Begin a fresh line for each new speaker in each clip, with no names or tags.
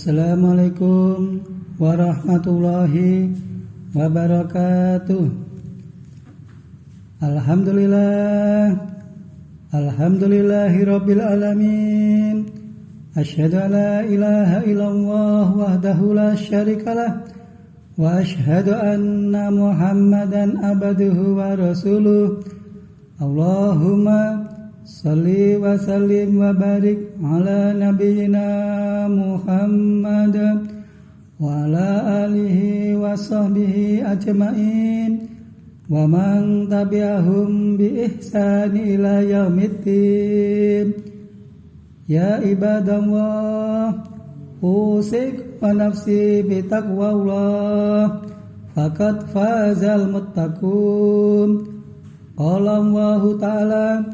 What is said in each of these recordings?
Assalamualaikum warahmatullahi wabarakatuh. Alhamdulillahirabbil alamin. Asyhadu an la ilaha illallah wahdahu la syarikalah wa asyhadu anna Muhammadan abduhu wa rasuluh. Allahumma salli wa sallim wa barik ala nabiyyina Muhammad wa ala alihi wa sahbihi ajma'in wa man tabi'ahum bi ihsani ila yaumiddin. Ya ibadallah, usik wa nafsi bi taqwallah, faqad fazal muttaqun. Qala Allah ta'ala,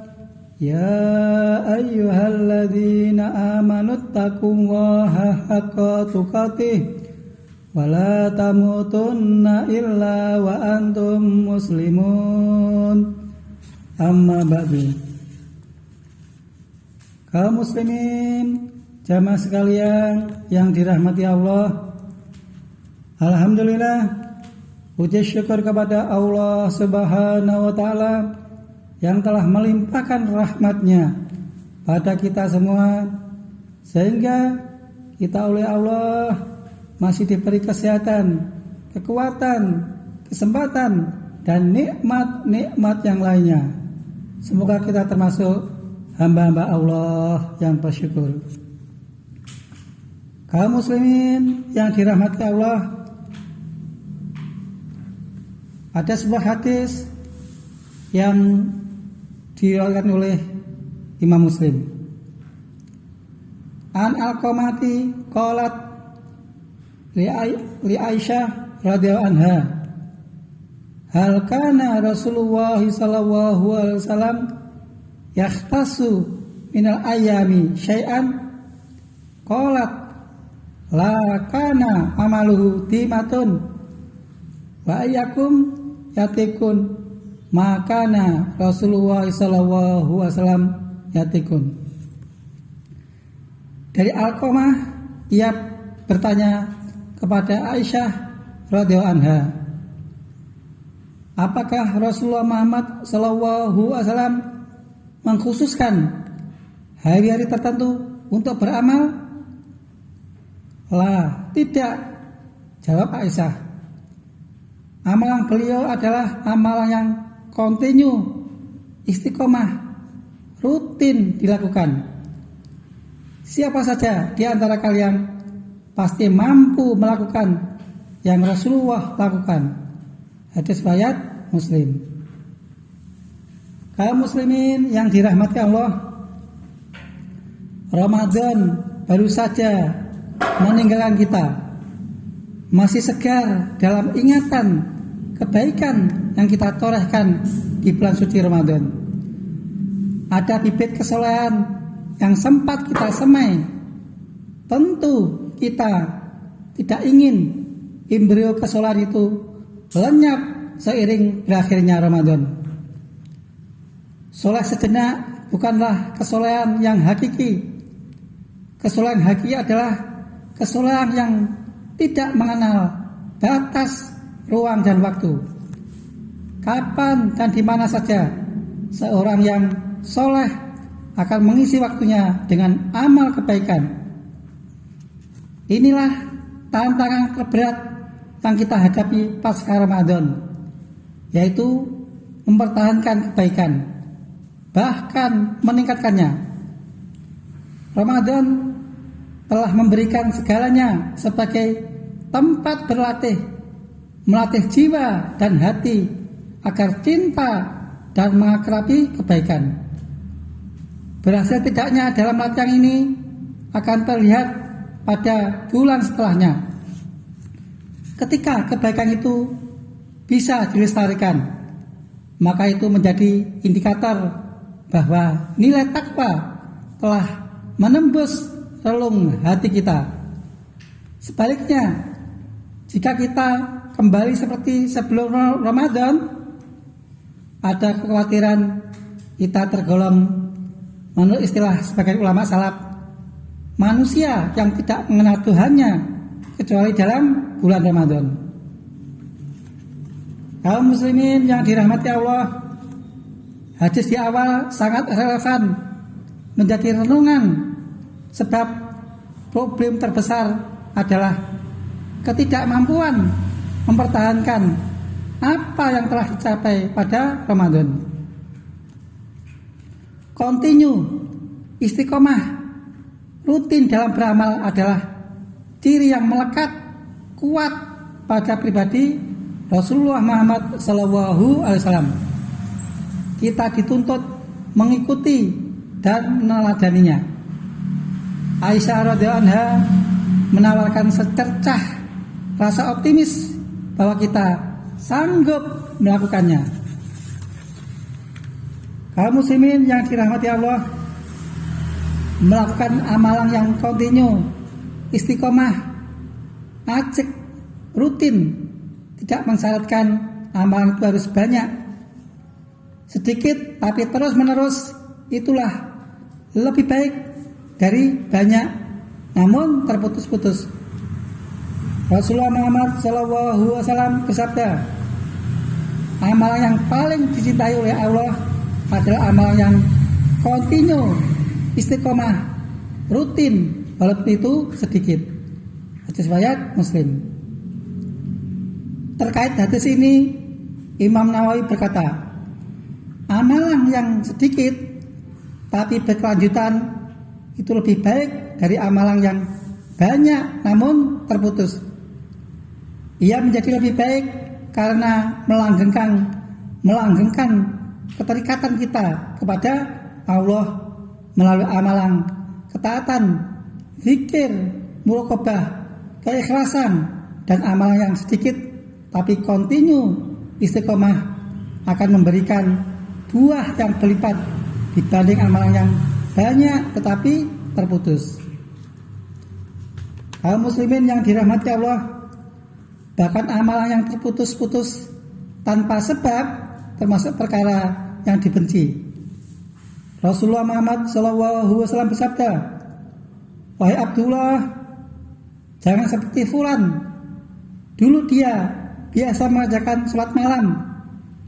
ya ayyuhalladzina amanu taqullaha haqqa tuqatih wa la tamutunna illa wa antum muslimun. Amma ba'du. Kaum muslimin, jamaah sekalian yang dirahmati Allah, alhamdulillah, puji syukur kepada Allah Subhanahu wa ta'ala yang telah melimpahkan rahmatnya pada kita semua, sehingga kita oleh Allah masih diberi kesehatan, kekuatan, kesempatan, dan nikmat-nikmat yang lainnya. Semoga kita termasuk hamba-hamba Allah yang bersyukur. Kaum muslimin yang dirahmati Allah, ada sebuah hadis yang diriwayatkan oleh Imam Muslim. An Alqamati qalat li Aisyah radhiyallahu anha, hal kana Rasulullah sallallahu alaihi wasallam yakhtasu minal ayami syai'an? Qalat la kana amaluhu timatun wa ayyakum yatikun makana Rasulullah sallallahu alaihi wasallam yatikun. Dari Alqamah, ia bertanya kepada Aisyah radhiyallahu anha, apakah Rasulullah Muhammad sallallahu alaihi wasallam mengkhususkan hari-hari tertentu untuk beramal? Lah, tidak, jawab Aisyah. Amalan beliau adalah amalan yang kontinu, istiqomah, rutin dilakukan. Siapa saja di antara kalian pasti mampu melakukan yang Rasulullah lakukan. Hadis riwayat Muslim. Kaum muslimin yang dirahmati Allah, Ramadan baru saja meninggalkan kita, masih segar dalam ingatan kebaikan yang kita torehkan di bulan suci Ramadan. Ada bibit kesolehan yang sempat kita semai. Tentu kita tidak ingin embrio kesolehan itu lenyap seiring berakhirnya Ramadan. Soleh sejenak bukanlah kesolehan yang hakiki. Kesolehan hakiki adalah kesolehan yang tidak mengenal batas ruang dan waktu. Kapan dan di mana saja seorang yang soleh akan mengisi waktunya dengan amal kebaikan. Inilah tantangan terberat yang kita hadapi pasca Ramadan, yaitu mempertahankan kebaikan, bahkan meningkatkannya. Ramadan telah memberikan segalanya sebagai tempat berlatih, melatih jiwa dan hati agar cinta dan mengakrabi kebaikan. Berhasil tidaknya dalam latihan ini akan terlihat pada bulan setelahnya. Ketika kebaikan itu bisa dilestarikan, maka itu menjadi indikator bahwa nilai takwa telah menembus relung hati kita. Sebaliknya, jika kita kembali seperti sebelum Ramadan, ada kekhawatiran kita tergolong, menurut istilah sebagian ulama salaf, manusia yang tidak mengenal Tuhannya kecuali dalam bulan Ramadan. Kaum muslimin yang dirahmati Allah, hadis di awal sangat relevan menjadi renungan, sebab problem terbesar adalah ketidakmampuan mempertahankan apa yang telah dicapai pada Ramadan. Continue, istiqomah, rutin dalam beramal adalah ciri yang melekat kuat pada pribadi Rasulullah Muhammad SAW. Kita dituntut mengikuti dan meneladaninya. Aisyah radhiyallahu anha menawarkan secercah rasa optimis bahwa kita sanggup melakukannya. Kaum muslimin yang dirahmati Allah, melakukan amalan yang kontinu, istiqomah, ajak, rutin, tidak mensyaratkan amalan itu harus banyak. Sedikit tapi terus menerus, itulah lebih baik dari banyak namun terputus-putus. Rasulullah Muhammad SAW bersabda, amalan yang paling dicintai oleh Allah adalah amalan yang kontinu, istiqomah, rutin, walaupun itu sedikit. Hadis riwayat Muslim. Terkait hadis ini, Imam Nawawi berkata, amalan yang sedikit tapi berkelanjutan itu lebih baik dari amalan yang banyak namun terputus. Ia menjadi lebih baik karena melanggengkan keterikatan kita kepada Allah melalui amalan ketaatan, zikir, muraqabah, keikhlasan, dan amalan yang sedikit tapi kontinu, istiqomah akan memberikan buah yang berlipat dibanding amalan yang banyak tetapi terputus. Kaum muslimin yang dirahmati Allah, bahkan amalan yang terputus-putus tanpa sebab termasuk perkara yang dibenci. Rasulullah Muhammad SAW bersabda, wahai Abdullah, jangan seperti fulan. Dulu dia biasa mengerjakan sholat malam,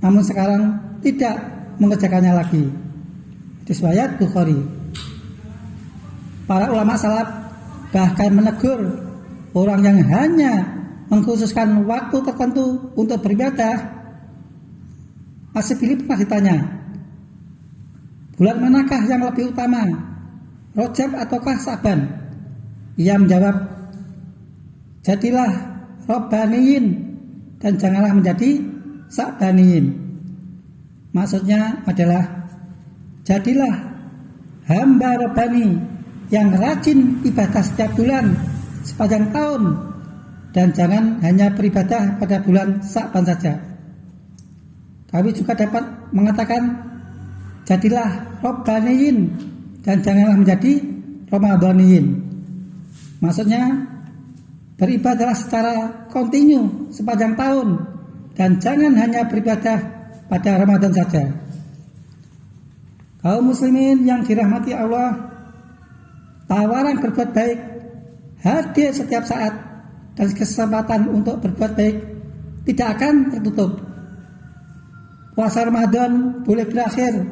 namun sekarang tidak mengerjakannya lagi. Hadis riwayat Bukhari. Para ulama salaf bahkan menegur orang yang hanya mengkhususkan waktu tertentu untuk beribadah. Asy-Syibili pernah ditanya, bulan manakah yang lebih utama, Rajab ataukah Sa'ban? Ia menjawab, jadilah Rabbaniyin dan janganlah menjadi Sa'baniyin. Maksudnya adalah, jadilah hamba Rabbani yang rajin ibadah setiap bulan sepanjang tahun, dan jangan hanya beribadah pada bulan Sa'ban saja. Kami juga dapat mengatakan, jadilah Rabbaniyin dan janganlah menjadi Ramadhaniyin. Maksudnya, beribadahlah secara kontinu sepanjang tahun dan jangan hanya beribadah pada Ramadan saja. Kaum muslimin yang dirahmati Allah, tawaran berbuat baik hadir setiap saat dan kesempatan untuk berbuat baik tidak akan tertutup. Puasa Ramadan boleh berakhir,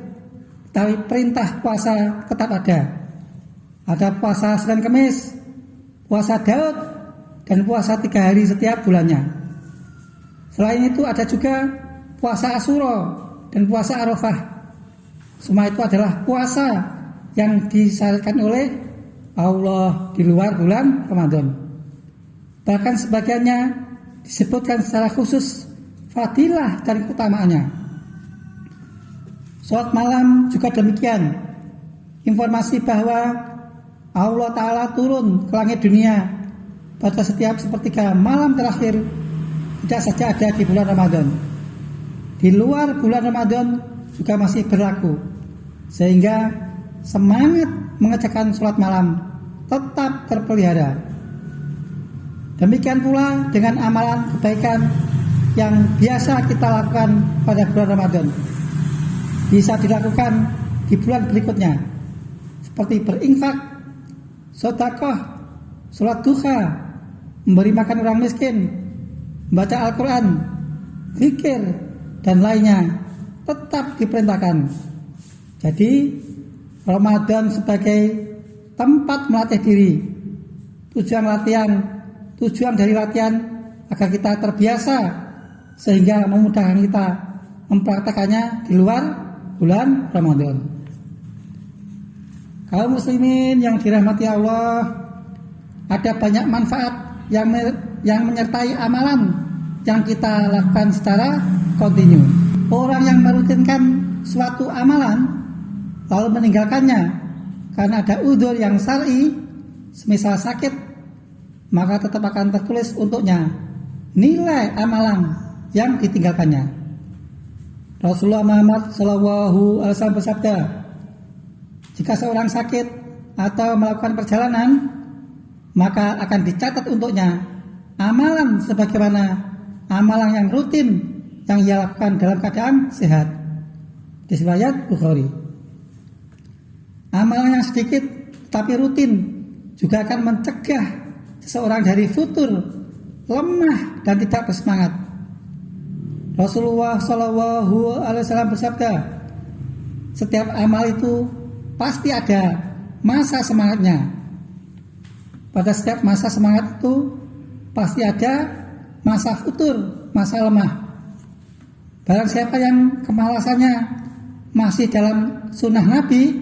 tapi perintah puasa tetap ada. Ada puasa Senin Kemis, puasa Daud, dan puasa 3 hari setiap bulannya. Selain itu ada juga puasa Asyura dan puasa Arafah. Semua itu adalah puasa yang disyariatkan oleh Allah di luar bulan Ramadan. Bahkan sebagiannya disebutkan secara khusus fadilah dan keutamaannya. Salat malam juga demikian. Informasi bahwa Allah Ta'ala turun ke langit dunia pada setiap sepertiga malam terakhir tidak saja ada di bulan Ramadan. Di luar bulan Ramadan juga masih berlaku, sehingga semangat mengerjakan sholat malam tetap terpelihara. Demikian pula dengan amalan kebaikan yang biasa kita lakukan pada bulan Ramadan bisa dilakukan di bulan berikutnya, seperti berinfak, sedekah, sholat duha, memberi makan orang miskin, membaca Al-Quran, zikir, dan lainnya tetap diperintahkan. Jadi Ramadan sebagai tempat melatih diri. Tujuan dari latihan agar kita terbiasa sehingga memudahkan kita mempraktekannya di luar bulan Ramadan. Kaum muslimin yang dirahmati Allah, ada banyak manfaat yang menyertai amalan yang kita lakukan secara kontinu. Orang yang merutinkan suatu amalan lalu meninggalkannya karena ada udzur yang syar'i, semisal sakit, maka tetap akan tertulis untuknya nilai amalan yang ditinggalkannya. Rasulullah Muhammad SAW bersabda, jika seorang sakit atau melakukan perjalanan, maka akan dicatat untuknya amalan sebagaimana amalan yang rutin yang ia lakukan dalam keadaan sehat. Di riwayat Bukhari. Amalan yang sedikit tapi rutin juga akan mencegah seseorang dari futur, lemah dan tidak bersemangat. Rasulullah SAW bersabda, setiap amal itu pasti ada masa semangatnya. Pada setiap masa semangat itu pasti ada masa futur, masa lemah. Barang siapa yang kemalasannya masih dalam sunnah Nabi,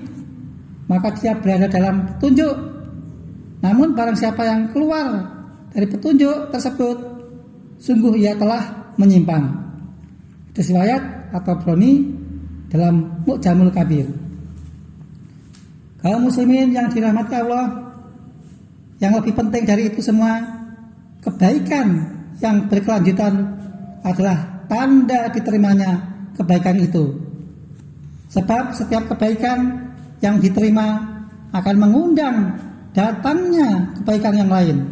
maka dia berada dalam petunjuk. Namun barang siapa yang keluar dari petunjuk tersebut, sungguh ia telah menyimpang. Riwayat At-Tabrani dalam Mu'jamul Kabir. Kaum muslimin yang dirahmati Allah, yang lebih penting dari itu semua, kebaikan yang berkelanjutan adalah tanda diterimanya kebaikan itu. Sebab setiap kebaikan yang diterima akan mengundang datangnya kebaikan yang lain.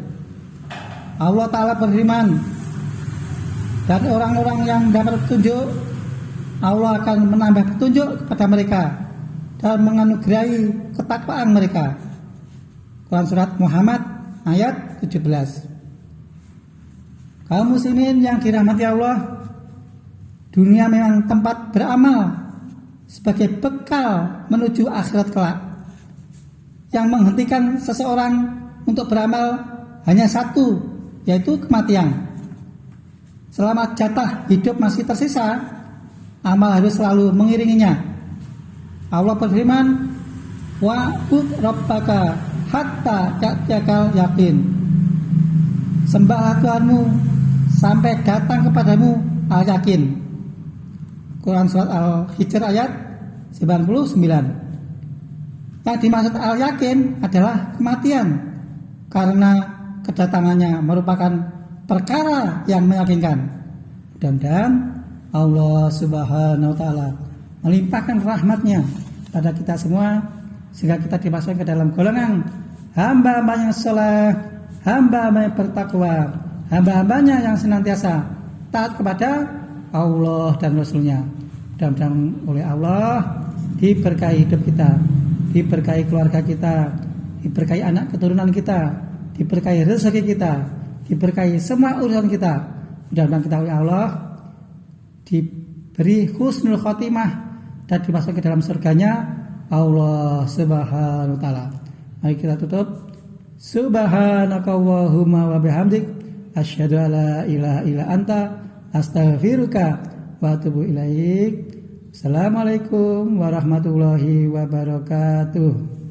Allah Ta'ala berfirman, dan orang-orang yang dapat petunjuk, Allah akan menambah petunjuk kepada mereka dan menganugerahi ketakwaan mereka. Quran Surat Muhammad ayat 17. Kaum muslimin yang dirahmati Allah, dunia memang tempat beramal sebagai bekal menuju akhirat kelak. Yang menghentikan seseorang untuk beramal hanya satu, yaitu kematian. Selama jatah hidup masih tersisa, amal harus selalu mengiringinya. Allah berfirman, wa'bud rabbaka hatta ya'tiyakal yaqin. Sembahlah Tuhanmu sampai datang kepadamu al-yakin. Quran Surat Al-Hijr ayat 99. Yang dimaksud al-yakin adalah kematian, karena kedatangannya merupakan perkara yang meyakinkan. Mudah-mudahan Allah Subhanahu wa Ta'ala melimpahkan rahmatnya pada kita semua, sehingga kita dimasukkan ke dalam golongan hamba-hamba yang saleh, hamba-hamba yang bertakwa, hamba-hambanya yang senantiasa taat kepada Allah dan Rasulnya. Mudah-mudahan oleh Allah diberkahi hidup kita, diberkahi keluarga kita, diberkahi anak keturunan kita, diberkahi rezeki kita, diberkahi semua urusan kita. Mudah-mudahan kita oleh Allah diberi husnul khotimah dan dimasukkan ke dalam surganya Allah Subhanahu wa Ta'ala. Mari kita tutup. Subhanakallahumma wa bihamdik, asyhadu alla ilaha illa anta, astaghfiruka wa atubu ilaik. Assalamualaikum warahmatullahi wabarakatuh.